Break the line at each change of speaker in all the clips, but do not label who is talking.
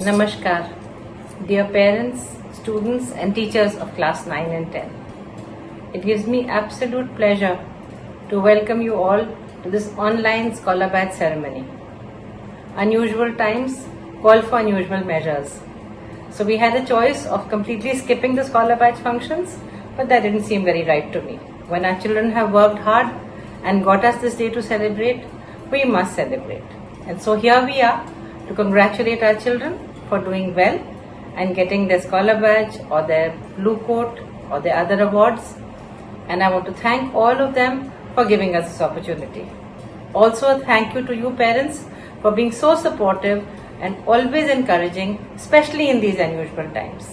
Namaskar, dear parents, students and teachers of class 9 and 10. It gives me absolute pleasure to welcome you all to this online Scholar Badge ceremony. Unusual times call for unusual measures. So we had a choice of completely skipping the Scholar Badge functions, but that didn't seem very right to me. When our children have worked hard and got us this day to celebrate, we must celebrate. And so here we are to congratulate our children for doing well and getting their Scholar Badge or their Blue Coat or their other awards. And I want to thank all of them for giving us this opportunity. Also, thank you to you parents for being so supportive and always encouraging, especially in these unusual times.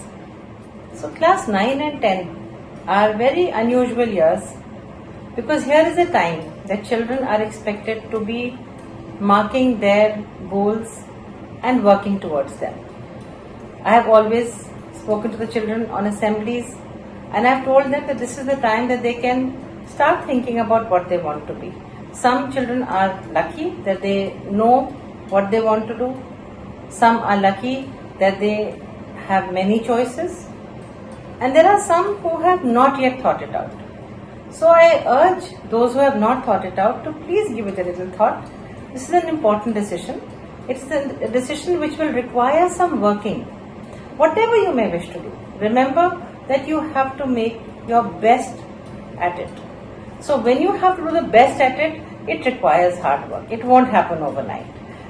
So class 9 and 10 are very unusual years because here is a time that children are expected to be marking their goals and working towards them. I have always spoken to the children on assemblies and I have told them that this is the time that they can start thinking about what they want to be. Some children are lucky that they know what they want to do. Some are lucky that they have many choices. And there are some who have not yet thought it out. So I urge those who have not thought it out to please give it a little thought. This is an important decision. It's a decision which will require some working. Whatever you may wish to do, remember that you have to make your best at it. So when you have to do the best at it, it requires hard work. It won't happen overnight.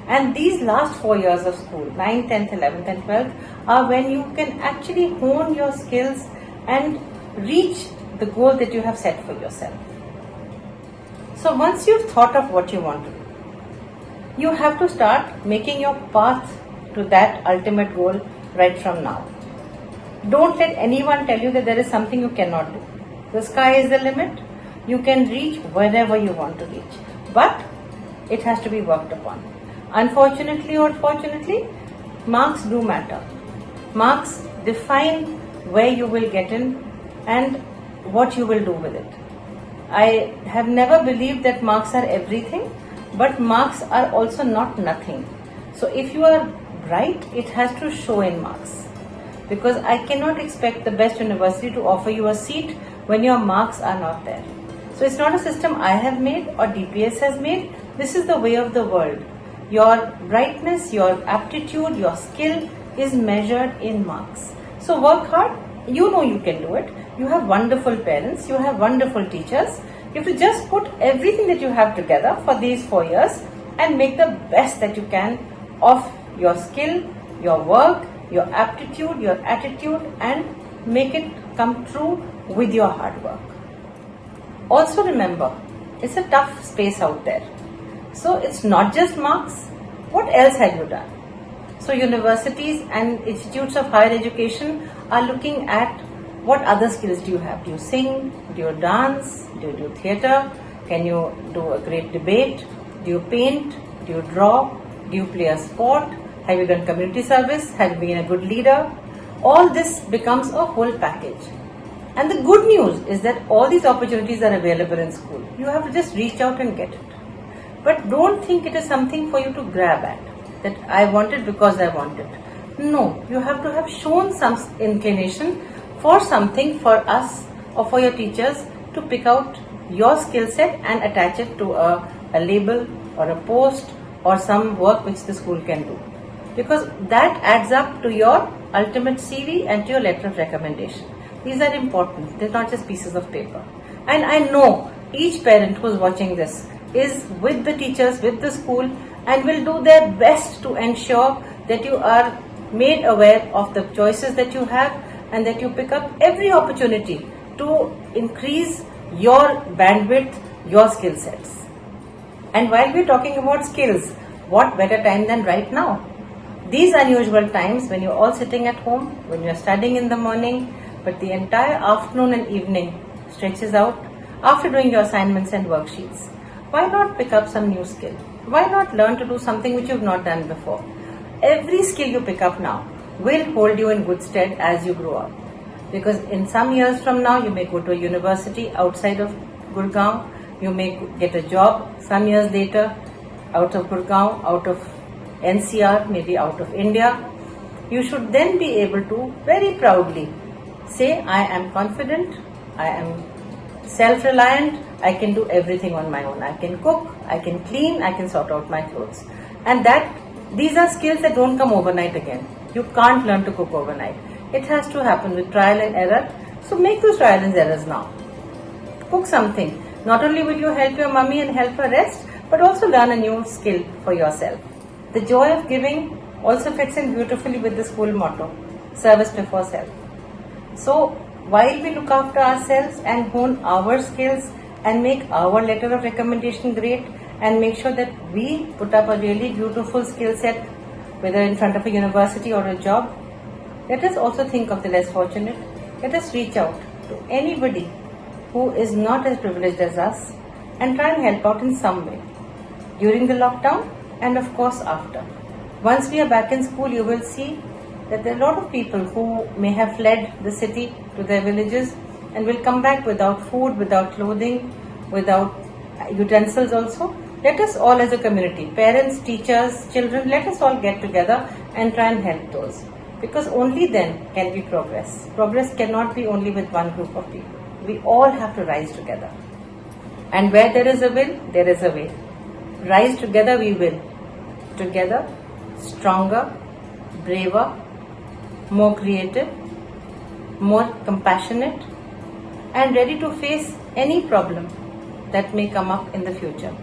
And these last 4 years of school, 9th, 10th, 11th and 12th, are when you can actually hone your skills and reach the goal that you have set for yourself. So once you've thought of what you want to do, you have to start making your path to that ultimate goal right from now. Don't let anyone tell you that there is something you cannot do. The sky is the limit. You can reach wherever you want to reach. But it has to be worked upon. Unfortunately or fortunately, marks do matter. Marks define where you will get in and what you will do with it. I have never believed that marks are everything, but marks are also not nothing. So if you are bright, it has to show in marks. Because I cannot expect the best university to offer you a seat when your marks are not there. So it's not a system I have made or DPS has made. This is the way of the world. Your brightness, your aptitude, your skill is measured in marks. So work hard. You know you can do it. You have wonderful parents. You have wonderful teachers. You have to just put everything that you have together for these 4 years and make the best that you can of your skill, your work, your aptitude, your attitude, and make it come true with your hard work. Also remember, it's a tough space out there. So it's not just marks. What else have you done? So universities and institutes of higher education are looking at what other skills do you have. Do you sing? Do you dance? Do you do theatre? Can you do a great debate? Do you paint? Do you draw? Do you play a sport? Have you done community service? Have you been a good leader? All this becomes a whole package. And the good news is that all these opportunities are available in school. You have to just reach out and get it. But don't think it is something for you to grab at, that I want it because I want it. No, you have to have shown some inclination for something for us or for your teachers to pick out your skill set and attach it to a label or a post or some work which the school can do. Because that adds up to your ultimate CV and to your letter of recommendation. These are important. They're not just pieces of paper. And I know each parent who's watching this is with the teachers, with the school, and will do their best to ensure that you are made aware of the choices that you have and that you pick up every opportunity to increase your bandwidth, your skill sets. And while we're talking about skills, what better time than right now? These unusual times when you're all sitting at home, when you're studying in the morning, but the entire afternoon and evening stretches out after doing your assignments and worksheets. Why not pick up some new skill? Why not learn to do something which you've not done before? Every skill you pick up now will hold you in good stead as you grow up. Because in some years from now, you may go to a university outside of Gurgaon, you may get a job some years later out of Gurgaon, out of NCR, maybe out of India. you should then be able to very proudly say, I am confident, I am self-reliant, I can do everything on my own. I can cook, I can clean, I can sort out my clothes. And these are skills that don't come overnight again. You can't learn to cook overnight. It has to happen with trial and error. So make those trial and errors now. Cook something. Not only will you help your mummy and help her rest, but also learn a new skill for yourself. The joy of giving also fits in beautifully with the school motto, service before self. So while we look after ourselves and hone our skills and make our letter of recommendation great and make sure that we put up a really beautiful skill set, whether in front of a university or a job, let us also think of the less fortunate. Let us reach out to anybody who is not as privileged as us and try and help out in some way during the lockdown and of course after. Once we are back in school, you will see that there are a lot of people who may have fled the city to their villages and will come back without food, without clothing, without utensils also. Let us all as a community, parents, teachers, children, let us all get together and try and help those. Because only then can we progress. Progress cannot be only with one group of people. We all have to rise together. And where there is a will, there is a way. Rise together we will. Together, stronger, braver, more creative, more compassionate, and ready to face any problem that may come up in the future.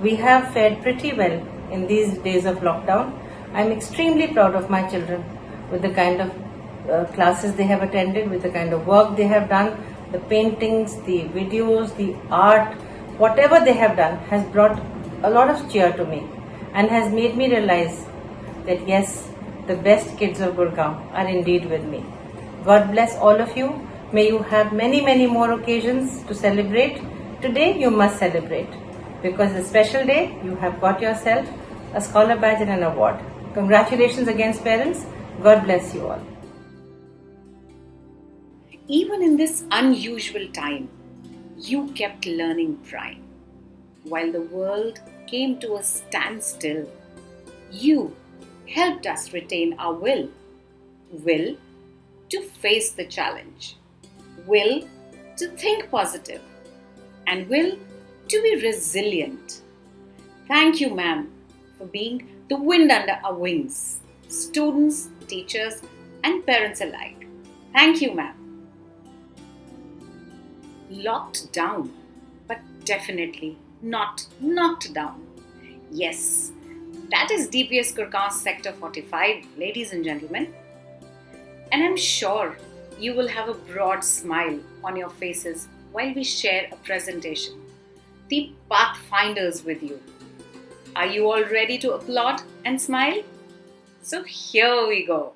We have fared pretty well in these days of lockdown. I'm extremely proud of my children with the kind of classes they have attended, with the kind of work they have done, the paintings, the videos, the art, whatever they have done has brought a lot of cheer to me and has made me realize that yes, the best kids of Gurgaon are indeed with me. God bless all of you. May you have many, many more occasions to celebrate. Today you must celebrate because a special day you have got yourself a scholar badge and an award. Congratulations again, parents. God bless you all.
Even in this unusual time, you kept learning prime. While the world came to a standstill, you helped us retain our will. Will to face the challenge, will to think positive, and will to be resilient. Thank you, ma'am, for being the wind under our wings, students, teachers, and parents alike. Thank you, ma'am. Locked down, but definitely not knocked down. Yes, that is DPS Gurgaon Sector 45, ladies and gentlemen. And I'm sure you will have a broad smile on your faces while we share a presentation, the Pathfinders, with you. Are you all ready to applaud and smile? So here we go.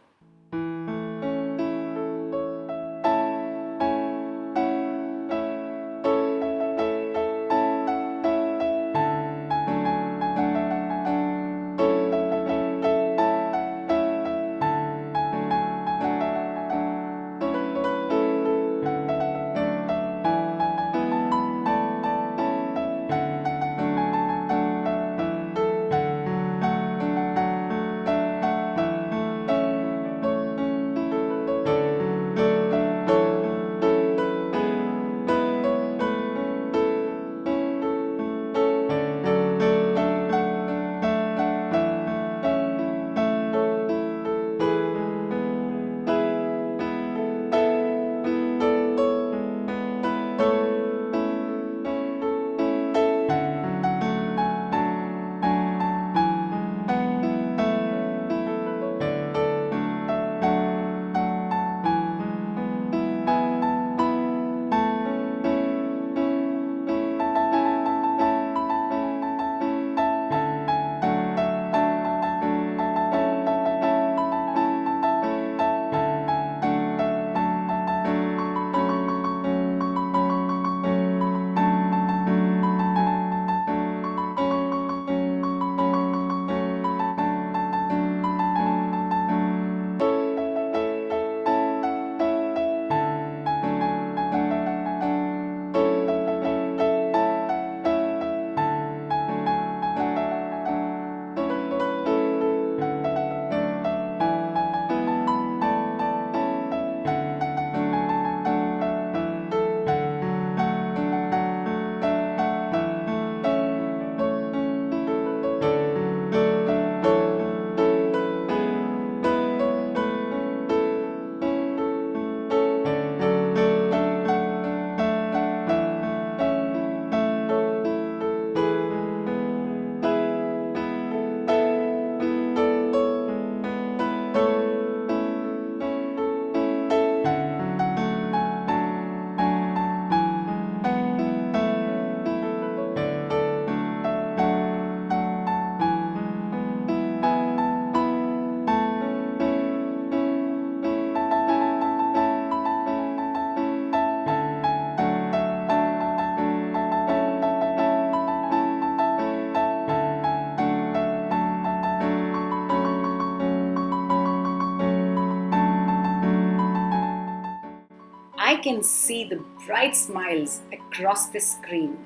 I can see the bright smiles across the screen.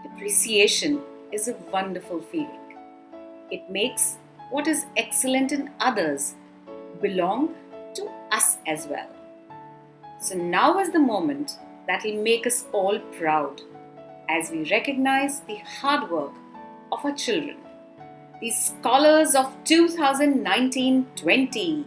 Appreciation is a wonderful feeling. It makes what is excellent in others belong to us as well. So now is the moment that will make us all proud as we recognize the hard work of our children, the scholars of 2019-20.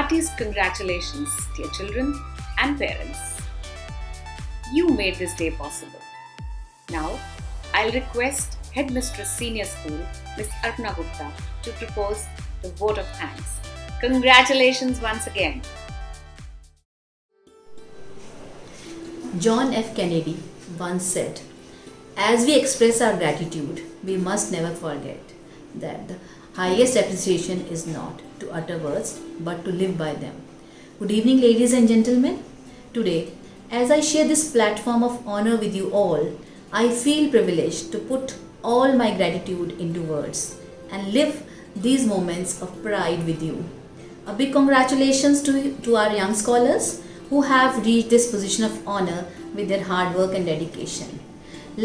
heartiest congratulations, dear children and parents. You made this day possible. Now, I'll request Headmistress Senior School, Miss Arpana Gupta, to propose the vote of thanks. Congratulations once again.
John F. Kennedy once said, "As we express our gratitude, we must never forget that the highest appreciation is not to utter words but to live by them." Good evening, ladies and gentlemen. Today, as I share this platform of honor with you all, I feel privileged to put all my gratitude into words and live these moments of pride with you. A big congratulations to our young scholars who have reached this position of honor with their hard work and dedication.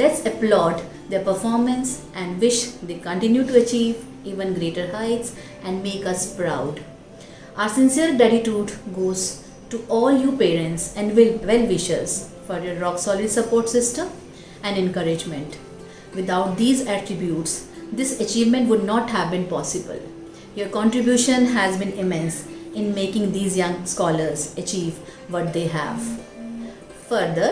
Let's applaud their performance and wish they continue to achieve even greater heights and make us proud. Our sincere gratitude goes to all you parents and well-wishers for your rock-solid support system and encouragement. Without these attributes, this achievement would not have been possible. Your contribution has been immense in making these young scholars achieve what they have. Further,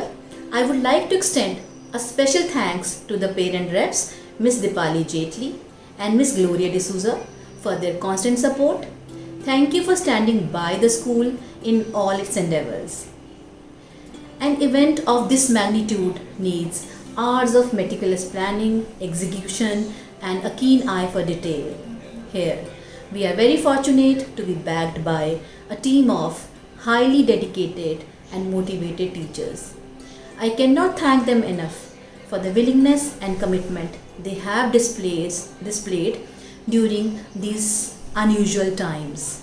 I would like to extend a special thanks to the parent reps, Miss Dipali Jetli and Miss Gloria D'Souza, for their constant support. Thank you for standing by the school in all its endeavors. An event of this magnitude needs hours of meticulous planning, execution, and a keen eye for detail. Here, we are very fortunate to be backed by a team of highly dedicated and motivated teachers. I cannot thank them enough for the willingness and commitment they have displayed during these unusual times.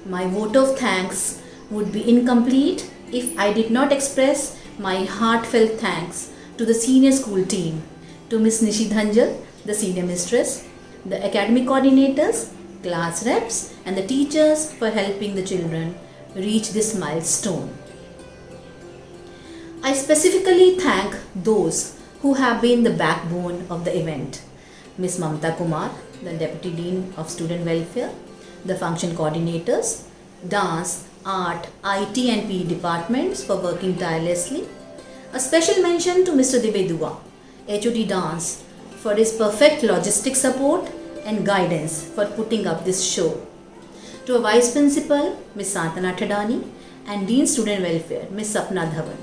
My vote of thanks would be incomplete if I did not express my heartfelt thanks to the senior school team, to Miss Nishi Dhanjal, the senior mistress, the academic coordinators, class reps, and the teachers for helping the children reach this milestone. I specifically thank those who have been the backbone of the event. Miss Mamta Kumar, the Deputy Dean of Student Welfare, the function coordinators, dance, art, IT and PE departments for working tirelessly. A special mention to Mr. Divya Dua, HOD Dance, for his perfect logistic support and guidance for putting up this show. To a Vice Principal, Ms. Santana Thadani, and Dean Student Welfare, Ms. Sapna Dhawan,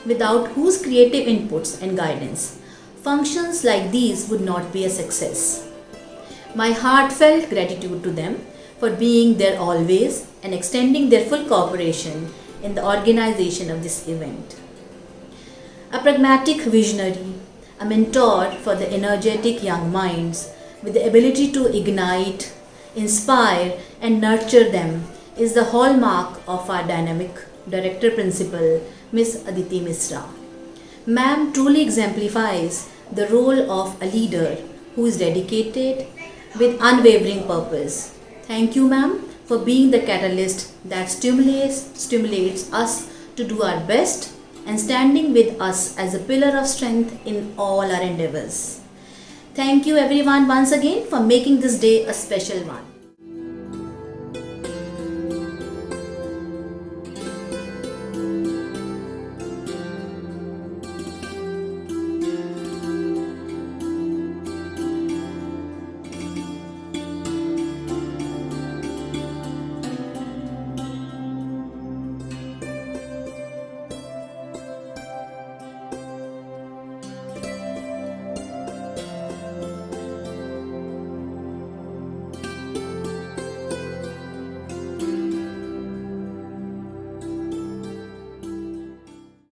without whose creative inputs and guidance, functions like these would not be a success. My heartfelt gratitude to them for being there always and extending their full cooperation in the organization of this event. A pragmatic visionary, a mentor for the energetic young minds with the ability to ignite, inspire, and nurture them is the hallmark of our dynamic Director Principal, Ms. Aditi Misra. Ma'am truly exemplifies the role of a leader who is dedicated with unwavering purpose. Thank you, ma'am, for being the catalyst that stimulates us to do our best and standing with us as a pillar of strength in all our endeavors. Thank you everyone once again for making this day a special one.